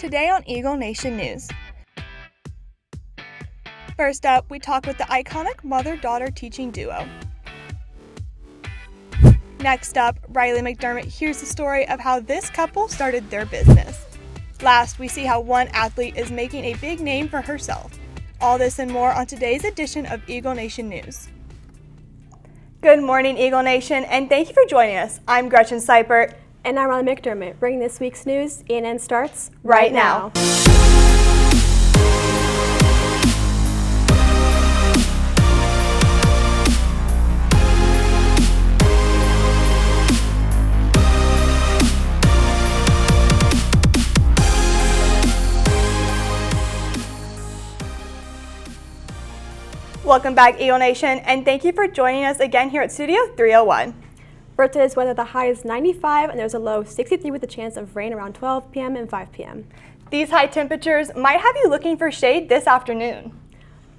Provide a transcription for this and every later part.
Today on Eagle Nation News. First up, we talk with the iconic mother-daughter teaching duo. Next up, Riley McDermott hears the story of how this couple started their business. Last, we see how one athlete is making a big name for herself. All this and more on today's edition of Eagle Nation News. Good morning, Eagle Nation, and thank you for joining us. I'm Gretchen Seipert. And I'm Riley McDermott. Bringing this week's news, ENN starts right now. Welcome back, Eagle Nation, and thank you for joining us again here at Studio 301. For today's weather, the high is 95 and there's a low 63 with a chance of rain around 12 p.m. and 5 p.m. These high temperatures might have you looking for shade this afternoon.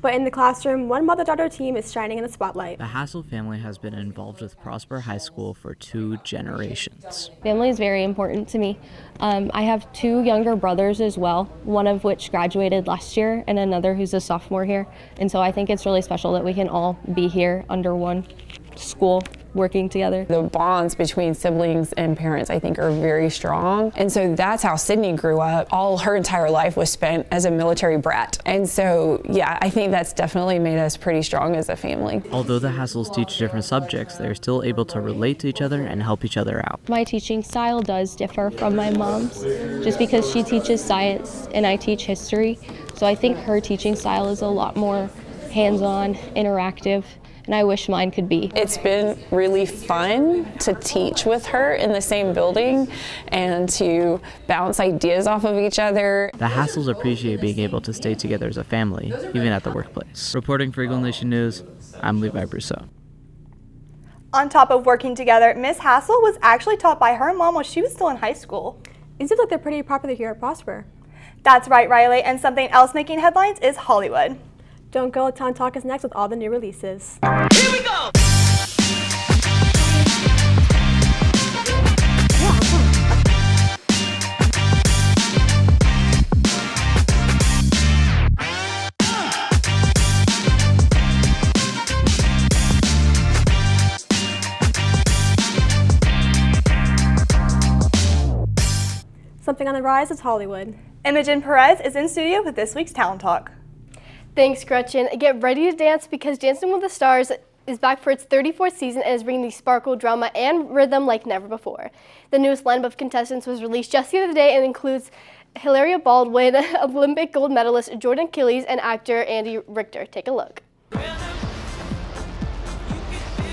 But in the classroom, one mother-daughter team is shining in the spotlight. The Hassel family has been involved with Prosper High School for 2 generations. Family is very important to me. I have 2 younger brothers as well, one of which graduated last year and another who's a sophomore here. And so I think it's really special that we can all be here under one school working together. The bonds between siblings and parents, I think, are very strong. And so that's how Sydney grew up. All her entire life was spent as a military brat. And so, yeah, I think that's definitely made us pretty strong as a family. Although the Hassels teach different subjects, they're still able to relate to each other and help each other out. My teaching style does differ from my mom's, just because she teaches science and I teach history. So I think her teaching style is a lot more hands-on, interactive, and I wish mine could be. It's been really fun to teach with her in the same building and to bounce ideas off of each other. The Hassels appreciate being able to stay together as a family, even at the workplace. Reporting for Eagle Nation News, I'm Levi Brousseau. On top of working together, Miss Hassel was actually taught by her mom while she was still in high school. It seems like they're pretty popular here at Prosper. That's right, Riley, and something else making headlines is Hollywood. Don't Go, Town Talk is next with all the new releases. Here we go! Something on the rise is Hollywood. Imogen Perez is in studio with this week's Talent Talk. Thanks, Gretchen. Get ready to dance because Dancing with the Stars is back for its 34th season and is bringing the sparkle, drama, and rhythm like never before. The newest lineup of contestants was released just the other day and includes Hilaria Baldwin, Olympic gold medalist Jordan Achilles, and actor Andy Richter. Take a look.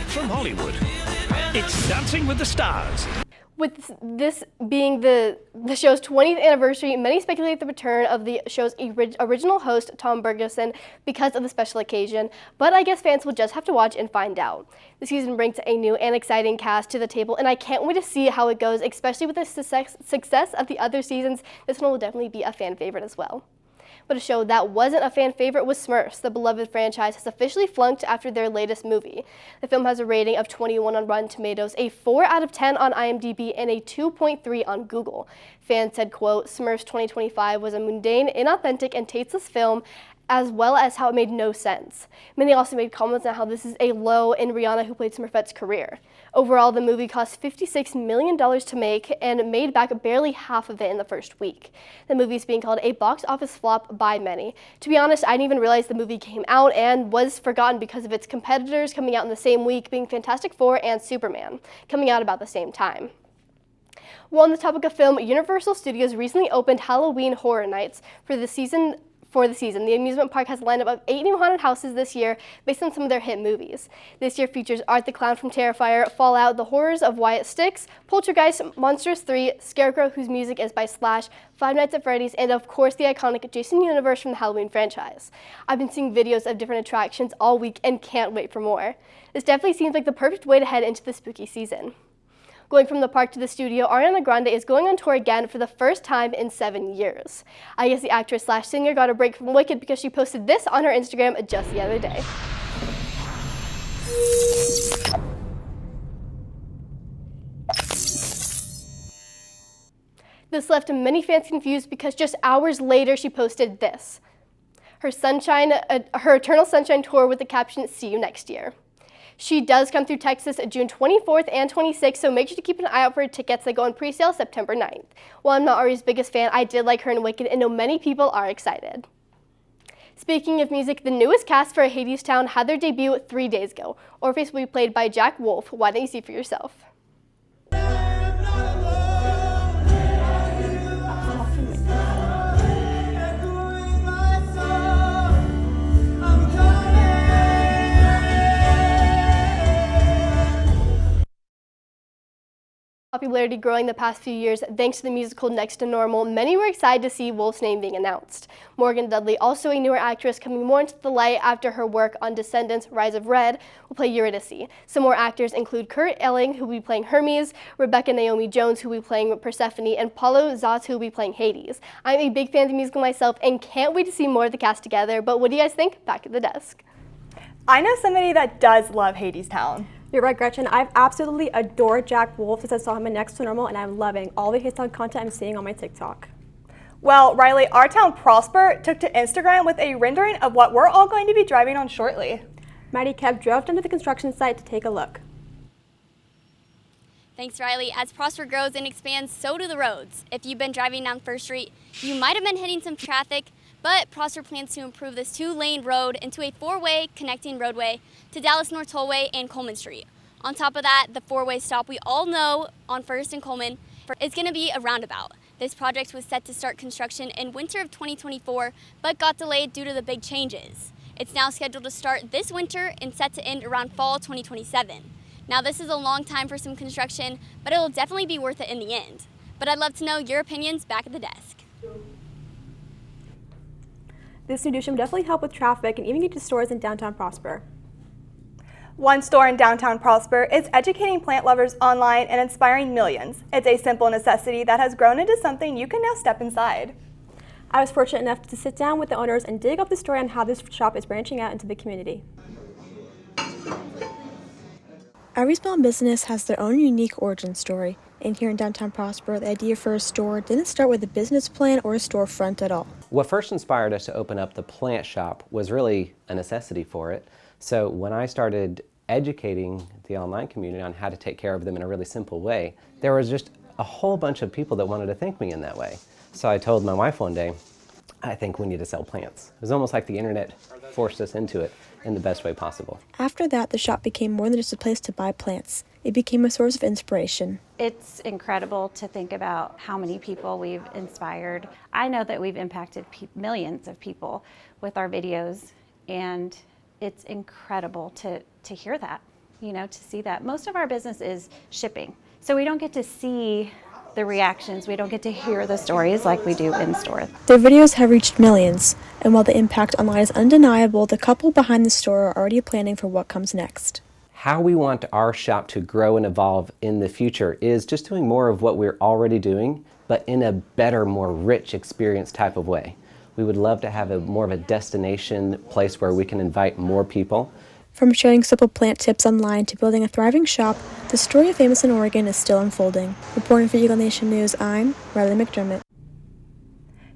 From Hollywood, it's Dancing with the Stars. With this being the show's 20th anniversary, many speculate the return of the show's original host, Tom Bergeson, because of the special occasion, but I guess fans will just have to watch and find out. The season brings a new and exciting cast to the table, and I can't wait to see how it goes, especially with the success of the other seasons. This one will definitely be a fan favorite as well. But a show that wasn't a fan favorite was Smurfs. The beloved franchise has officially flunked after their latest movie. The film has a rating of 21 on Rotten Tomatoes, a 4 out of 10 on IMDb, and a 2.3 on Google. Fans said, quote, Smurfs 2025 was a mundane, inauthentic, and tasteless film, as well as how it made no sense. Many also made comments on how this is a low in Rihanna, who played Smurfette's, career. Overall, the movie cost $56 million to make and made back barely half of it in the first week. The movie is being called a box office flop by many. To be honest, I didn't even realize the movie came out and was forgotten because of its competitors coming out in the same week, being Fantastic Four and Superman, coming out about the same time. Well, on the topic of film, Universal Studios recently opened Halloween Horror Nights for the season. The amusement park has a lineup of 8 new haunted houses this year based on some of their hit movies. This year features Art the Clown from Terrifier, Fallout, The Horrors of Wyatt Sticks, Poltergeist, Monsters 3, Scarecrow, whose music is by Slash, Five Nights at Freddy's, and of course the iconic Jason universe from the Halloween franchise. I've been seeing videos of different attractions all week and can't wait for more. This definitely seems like the perfect way to head into the spooky season. Going from the park to the studio, Ariana Grande is going on tour again for the first time in 7 years. I guess the actress / singer got a break from Wicked because she posted this on her Instagram just the other day. This left many fans confused because just hours later she posted this. Her Eternal Sunshine tour with the caption, "See you next year." She does come through Texas June 24th and 26th, so make sure to keep an eye out for her tickets that go on pre-sale September 9th. While I'm not Ari's biggest fan, I did like her in Wicked and know many people are excited. Speaking of music, the newest cast for Hadestown had their debut 3 days ago. Orpheus will be played by Jack Wolf. Why don't you see for yourself? Popularity growing the past few years thanks to the musical Next to Normal, many were excited to see Wolf's name being announced. Morgan Dudley, also a newer actress coming more into the light after her work on Descendants, Rise of Red, will play Eurydice. Some more actors include Kurt Elling, who will be playing Hermes, Rebecca Naomi Jones, who will be playing Persephone, and Paulo Zotz, who will be playing Hades. I'm a big fan of the musical myself and can't wait to see more of the cast together, but what do you guys think? Back at the desk. I know somebody that does love Hadestown. You're right, Gretchen. I've absolutely adored Jack Wolf since I saw him in Next to Normal, and I'm loving all the Hadestown content I'm seeing on my TikTok. Well, Riley, our town Prosper took to Instagram with a rendering of what we're all going to be driving on shortly. Maddie Kev drove down to the construction site to take a look. Thanks, Riley. As Prosper grows and expands, so do the roads. If you've been driving down First Street, you might have been hitting some traffic, but Prosper plans to improve this 2-lane road into a 4-way connecting roadway to Dallas North Tollway and Coleman Street. On top of that, the 4-way stop we all know on First and Coleman is going to be a roundabout. This project was set to start construction in winter of 2024, but got delayed due to the big changes. It's now scheduled to start this winter and set to end around fall 2027. Now, this is a long time for some construction, but it'll definitely be worth it in the end. But I'd love to know your opinions back at the desk. This new addition will definitely help with traffic and even get to stores in downtown Prosper. One store in downtown Prosper is educating plant lovers online and inspiring millions. It's a simple necessity that has grown into something you can now step inside. I was fortunate enough to sit down with the owners and dig up the story on how this shop is branching out into the community. Every small business has their own unique origin story, and here in downtown Prosper, the idea for a store didn't start with a business plan or a storefront at all. What first inspired us to open up the plant shop was really a necessity for it. So when I started educating the online community on how to take care of them in a really simple way, there was just a whole bunch of people that wanted to thank me in that way. So I told my wife one day, I think we need to sell plants. It was almost like the internet forced us into it in the best way possible. After that, the shop became more than just a place to buy plants. It became a source of inspiration. It's incredible to think about how many people we've inspired. I know that we've impacted millions of people with our videos, and it's incredible to hear that, to see that. Most of our business is shipping, so we don't get to see the reactions, we don't get to hear the stories like we do in store. Their videos have reached millions, and while the impact online is undeniable, the couple behind the store are already planning for what comes next. How we want our shop to grow and evolve in the future is just doing more of what we're already doing, but in a better, more rich experience type of way. We would love to have more of a destination place where we can invite more people. From sharing simple plant tips online to building a thriving shop, the story of Famous in Oregon is still unfolding. Reporting for Eagle Nation News, I'm Riley McDermott.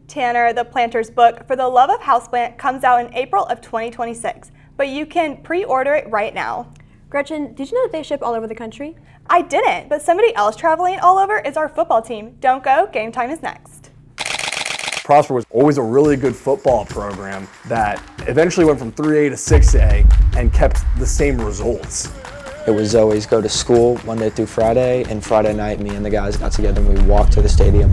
Tanner, the planter's book For the Love of Houseplant comes out in April of 2026, but you can pre-order it right now. Gretchen, did you know that they ship all over the country? I didn't, but somebody else traveling all over is our football team. Don't go, game time is next. Prosper was always a really good football program that eventually went from 3A to 6A and kept the same results. It was always go to school Monday through Friday, and Friday night me and the guys got together and we walked to the stadium.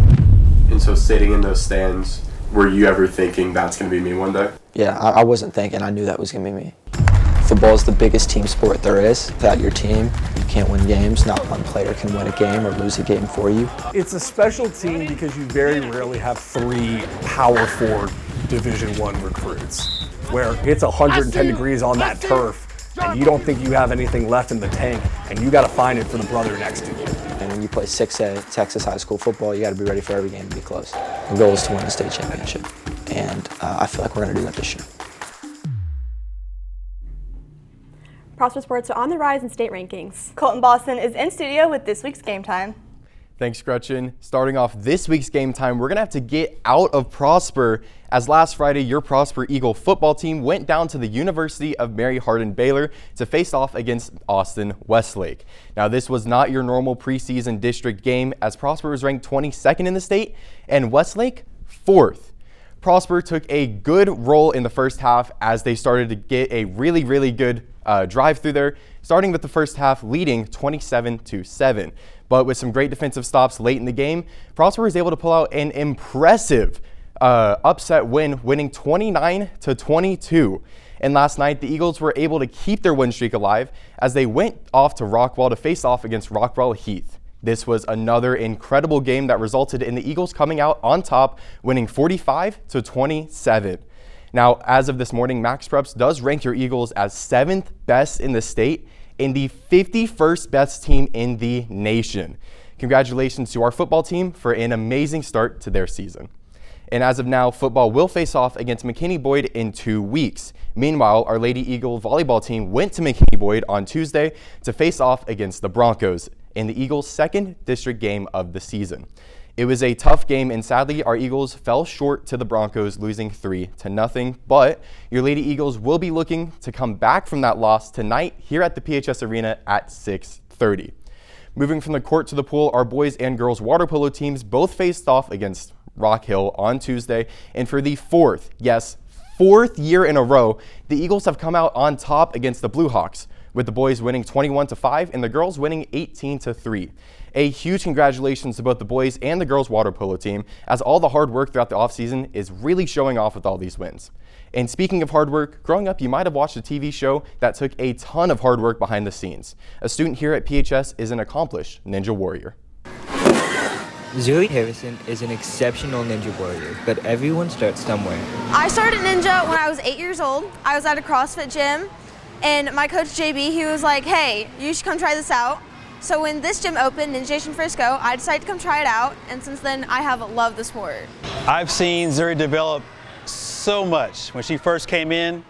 And so sitting in those stands, were you ever thinking that's going to be me one day? Yeah, I wasn't thinking. I knew that was going to be me. Football is the biggest team sport there is. Without your team, you can't win games. Not one player can win a game or lose a game for you. It's a special team because you very rarely have 3 Power 4 Division I recruits, where it's 110 degrees on that turf, and you don't think you have anything left in the tank, and you got to find it for the brother next to you. And when you play 6A Texas high school football, you got to be ready for every game to be close. The goal is to win the state championship, and I feel like we're going to do that this year. Prosper sports are on the rise in state rankings. Colton Boston is in studio with this week's Game Time. Thanks, Gretchen. Starting off this week's game time, we're going to have to get out of Prosper, as last Friday, your Prosper Eagle football team went down to the University of Mary Hardin Baylor to face off against Austin Westlake. Now, this was not your normal preseason district game, as Prosper was ranked 22nd in the state and Westlake 4th. Prosper took a good roll in the first half as they started to get a really good drive through there, starting with the first half leading 27-7. But with some great defensive stops late in the game, Prosper was able to pull out an impressive upset win, winning 29-22. And last night, the Eagles were able to keep their win streak alive as they went off to Rockwall to face off against Rockwall Heath. This was another incredible game that resulted in the Eagles coming out on top, winning 45-27. Now, as of this morning, Max Preps does rank your Eagles as 7th best in the state and the 51st best team in the nation. Congratulations to our football team for an amazing start to their season. And as of now, football will face off against McKinney-Boyd in 2 weeks. Meanwhile, our Lady Eagle volleyball team went to McKinney-Boyd on Tuesday to face off against the Broncos in the Eagles' second district game of the season. It was a tough game, and sadly, our Eagles fell short to the Broncos, losing 3-0. But your Lady Eagles will be looking to come back from that loss tonight here at the PHS Arena at 6:30. Moving from the court to the pool, our boys and girls water polo teams both faced off against Rock Hill on Tuesday, and for the fourth year in a row, the Eagles have come out on top against the Blue Hawks, with the boys winning 21-5 and the girls winning 18-3. A huge congratulations to both the boys and the girls water polo team, as all the hard work throughout the offseason is really showing off with all these wins. And speaking of hard work, growing up you might have watched a TV show that took a ton of hard work behind the scenes. A student here at PHS is an accomplished ninja warrior. Zoe Harrison is an exceptional ninja warrior, but everyone starts somewhere. I started ninja when I was 8 years old. I was at a CrossFit gym, and my coach JB, he was like, hey, you should come try this out. So when this gym opened, Ninja Nation Frisco, I decided to come try it out, and since then I have loved the sport. I've seen Zuri develop so much. When she first came in,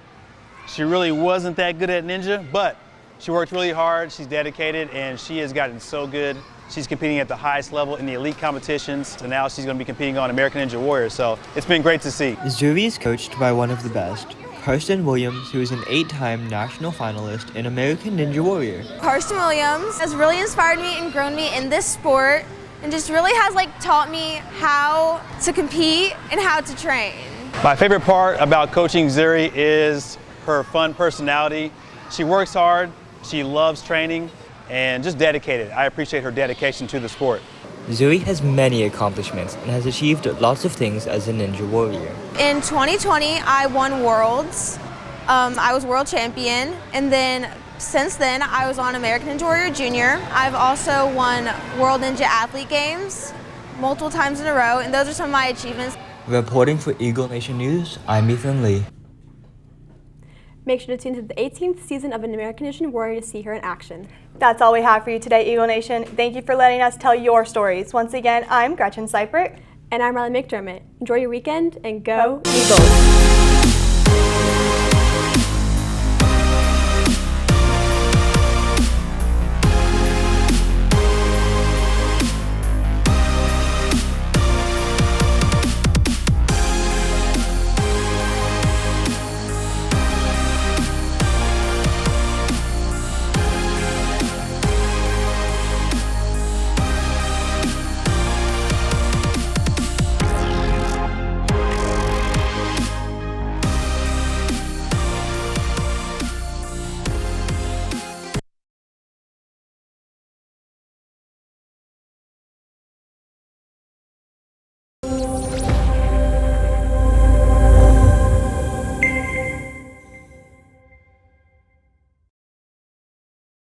she really wasn't that good at ninja, but she worked really hard, she's dedicated, and she has gotten so good. She's competing at the highest level in the elite competitions, and now she's going to be competing on American Ninja Warrior, so it's been great to see. Zuri is coached by one of the best, Karsten Williams, who is an 8-time national finalist in American Ninja Warrior. Karsten Williams has really inspired me and grown me in this sport, and just really has taught me how to compete and how to train. My favorite part about coaching Zuri is her fun personality. She works hard, she loves training, and just dedicated. I appreciate her dedication to the sport. Zuri has many accomplishments and has achieved lots of things as a ninja warrior. In 2020, I won Worlds. I was world champion, and then since then, I was on American Ninja Warrior Junior. I've also won World Ninja Athlete Games multiple times in a row, and those are some of my achievements. Reporting for Eagle Nation News, I'm Ethan Lee. Make sure to tune to the 18th season of An American Ninja Warrior to see her in action. That's all we have for you today, Eagle Nation. Thank you for letting us tell your stories. Once again, I'm Gretchen Seipert. And I'm Riley McDermott. Enjoy your weekend and go Eagles!